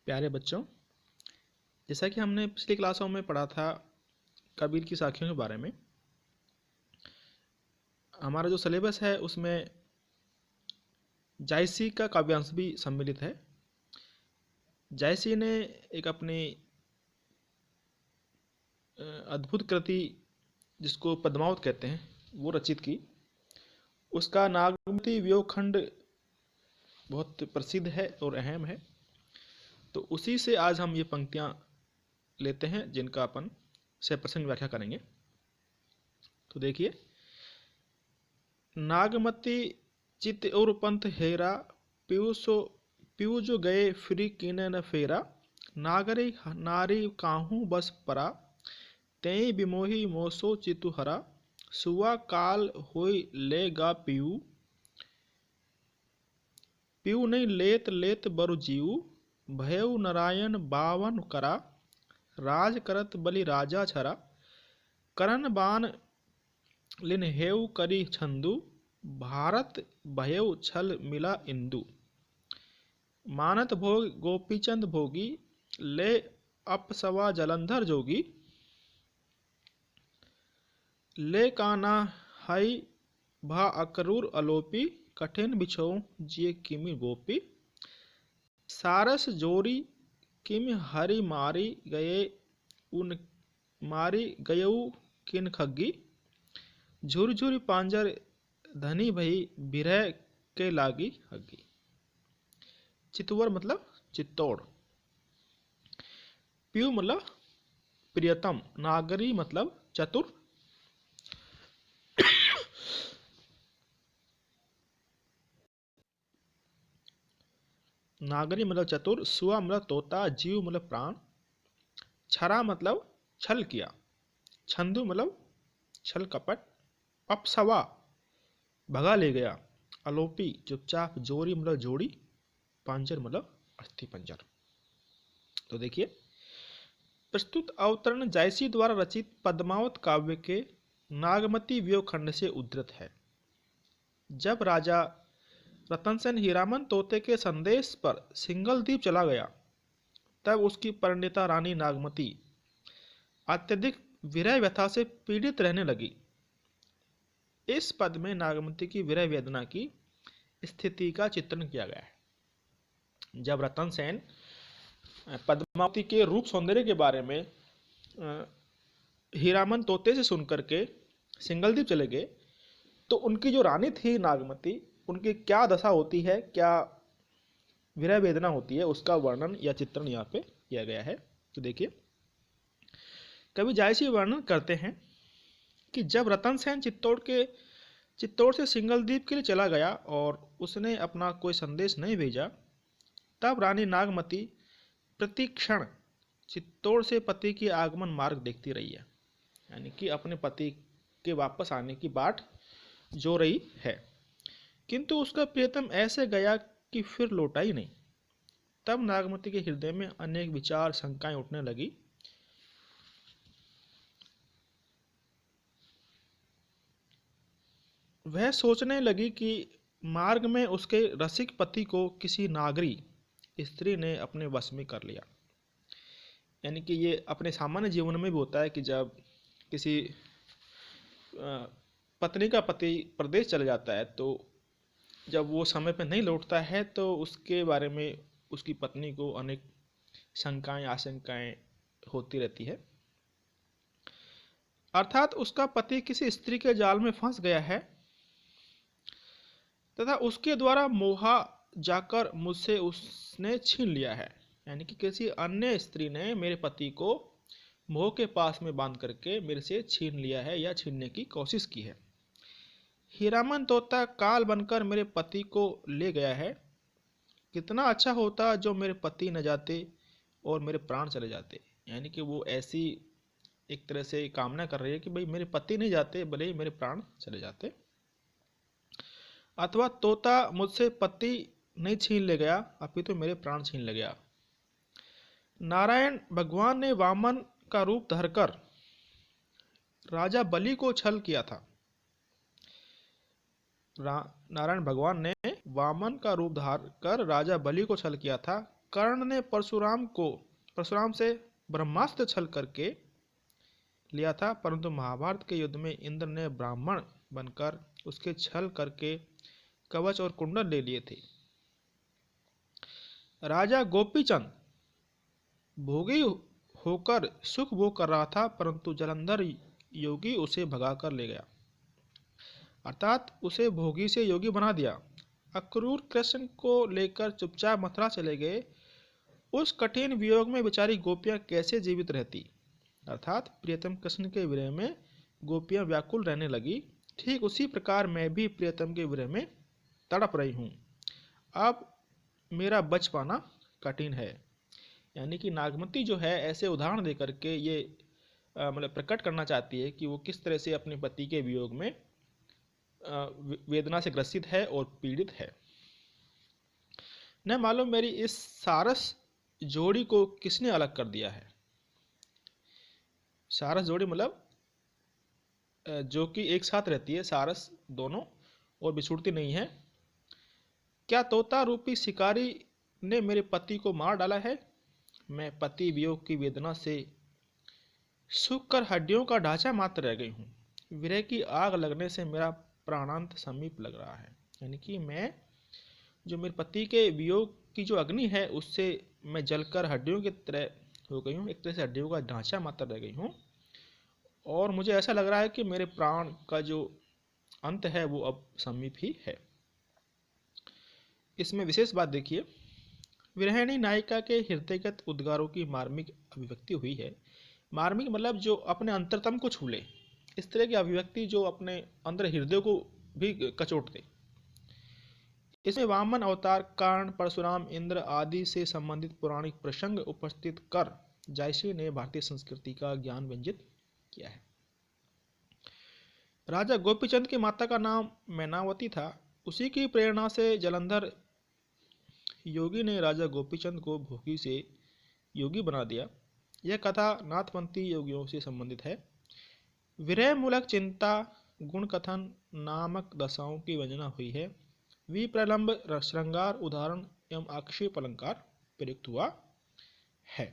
प्यारे बच्चों, जैसा कि हमने पिछली क्लासों में पढ़ा था कबीर की साखियों के बारे में, हमारा जो सिलेबस है उसमें जायसी का काव्यांश भी सम्मिलित है। जायसी ने एक अपनी अद्भुत कृति जिसको पद्मावत कहते हैं वो रचित की। उसका नागमती वियोग खंड बहुत प्रसिद्ध है और अहम है। तो उसी से आज हम ये पंक्तियाँ लेते हैं जिनका अपन से प्रसंग व्याख्या करेंगे। तो देखिए, नागमती चित और पंथ हेरा, पीयू जो गए फ्री कीने न फेरा, नागरी नारी काहू बस परा, तेई बिमोही मोसो चितु हरा, सुआ काल होई लेगा पीयू, पीयू नहीं लेत लेत बरु जीव, भयउ नारायण बावन करा, राज करत बलि राजा छरा, करन बान लिन हेउ करी छंदु, भारत भयउ छल मिला इंदु, मानत भोग गोपीचंद भोगी, ले अपसवा जलंधर जोगी, ले काना हई भा अकरूर अलोपी, कठिन बिछो जिये किमि गोपी, सारस जोरी किम हरि मारी गए उन मारी गयऊ किन खग्गी, झुरझुर पांजर धनी भई बिरह के लागी हग्गी। चितवर मतलब चित्तौड़, पीयू मतलब प्रियतम, नागरी मतलब चतुर, नागरी मतलब चतुर, सुआ मतलब तोता, जीव मतलब प्राण, छरा मतलब छल किया, छंदु मतलब छल कपट, अपसवा भगा ले गया, अलोपी चुपचाप, जोरी मतलब जोड़ी, पांजर मतलब अस्थि पंजर। तो देखिए, प्रस्तुत अवतरण जायसी द्वारा रचित पद्मावत काव्य के नागमती वियोग खंड से उद्धृत है। जब राजा रतन सेन हीरामन तोते के संदेश पर सिंगल द्वीप चला गया, तब उसकी परिणीता रानी नागमती अत्यधिक विरह व्यथा से पीड़ित रहने लगी। इस पद में नागमती की विरह वेदना की स्थिति का चित्रण किया गया है। जब रतन सेन पद्मावती के रूप सौंदर्य के बारे में हीरामन तोते से सुनकर के सिंगल द्वीप चले गए, तो उनकी जो रानी थी नागमती, उनकी क्या दशा होती है, क्या विरह वेदना होती है, उसका वर्णन या चित्रण यहाँ पे किया गया है। तो देखिए, कवि जायसी वर्णन करते हैं कि जब रतन सेन चित्तौड़ से सिंगल द्वीप के लिए चला गया और उसने अपना कोई संदेश नहीं भेजा, तब रानी नागमती प्रतिक्षण चित्तौड़ से पति की आगमन मार्ग देखती रही है, यानी कि अपने पति के वापस आने की बाट जो रही है। किंतु उसका प्रियतम ऐसे गया कि फिर लौटा ही नहीं। तब नागमती के हृदय में अनेक विचार शंकाएं उठने लगी। वह सोचने लगी कि मार्ग में उसके रसिक पति को किसी नागरी स्त्री ने अपने वश में कर लिया। यानी कि ये अपने सामान्य जीवन में भी होता है कि जब किसी पत्नी का पति प्रदेश चला जाता है, तो जब वो समय पर नहीं लौटता है तो उसके बारे में उसकी पत्नी को अनेक शंकाएं आशंकाएं होती रहती है। अर्थात उसका पति किसी स्त्री के जाल में फंस गया है तथा उसके द्वारा मोहा जाकर मुझसे उसने छीन लिया है। यानी कि किसी अन्य स्त्री ने मेरे पति को मोह के पास में बांध करके मेरे से छीन लिया है या छीनने की कोशिश की है। हीरामन तोता काल बनकर मेरे पति को ले गया है। कितना अच्छा होता जो मेरे पति न जाते और मेरे प्राण चले जाते। यानी कि वो ऐसी एक तरह से कामना कर रही है कि भाई मेरे पति नहीं जाते, भले ही मेरे प्राण चले जाते। अथवा तोता मुझसे पति नहीं छीन ले गया, अपितु मेरे प्राण छीन ले गया। नारायण भगवान ने वामन का रूप धरकर राजा बलि को छल किया था। नारायण भगवान ने वामन का रूप धार कर राजा बलि को छल किया था। कर्ण ने परशुराम से ब्रह्मास्त्र छल करके लिया था, परंतु महाभारत के युद्ध में इंद्र ने ब्राह्मण बनकर उसके छल करके कवच और कुंडल ले लिए थे। राजा गोपीचंद भोगी होकर सुख भोग कर रहा था, परंतु जलंधर योगी उसे भगाकर ले गया, अर्थात उसे भोगी से योगी बना दिया। अक्रूर कृष्ण को लेकर चुपचाप मथुरा चले गए। उस कठिन वियोग में बेचारी गोपियां कैसे जीवित रहती, अर्थात प्रियतम कृष्ण के विरह में गोपियां व्याकुल रहने लगी। ठीक उसी प्रकार मैं भी प्रियतम के विरह में तड़प रही हूँ। अब मेरा बच पाना कठिन है। यानी कि नागमती जो है ऐसे उदाहरण दे करके ये मतलब प्रकट करना चाहती है कि वो किस तरह से अपने पति के वियोग में वेदना से ग्रसित है और पीड़ित है। न मालूम मेरी इस सारस जोड़ी को किसने अलग कर दिया है। सारस जोड़ी मतलब जो कि एक साथ रहती है, सारस दोनों, और बिछुड़ती नहीं है। क्या तोता रूपी शिकारी ने मेरे पति को मार डाला है? मैं पति वियोग की वेदना से सूख कर हड्डियों का ढांचा मात्र रह गई हूँ। विरह की आग लगने से मेरा प्राणांत समीप लग रहा है। यानी कि मैं जो मेरे पति के वियोग की जो अग्नि है उससे मैं जलकर हड्डियों की तरह हो गई हूँ, एक तरह से हड्डियों का ढांचा मात्र रह गई हूँ, और मुझे ऐसा लग रहा है कि मेरे प्राण का जो अंत है वो अब समीप ही है। इसमें विशेष बात देखिए, विरहिणी नायिका के हृदयगत उद्गारों की मार्मिक अभिव्यक्ति हुई है। मार्मिक मतलब जो अपने अंतरतम को छू ले, इस तरह की अभिव्यक्ति जो अपने अंदर हृदय को भी कचोट दे। इसमें वामन अवतार, कर्ण, परशुराम, इंद्र आदि से संबंधित पौराणिक प्रसंग उपस्थित कर जायसी ने भारतीय संस्कृति का ज्ञान व्यंजित किया है। राजा गोपीचंद की माता का नाम मैनावती था। उसी की प्रेरणा से जलंधर योगी ने राजा गोपीचंद को भोगी से योगी बना दिया। यह कथा नाथपंथी योगियों से संबंधित है। विरह मूलक चिंता, गुण कथन नामक दशाओं की वंदना हुई है। विप्रलंब श्रृंगार उदाहरण एवं आक्षेप अलंकार प्रयुक्त हुआ है।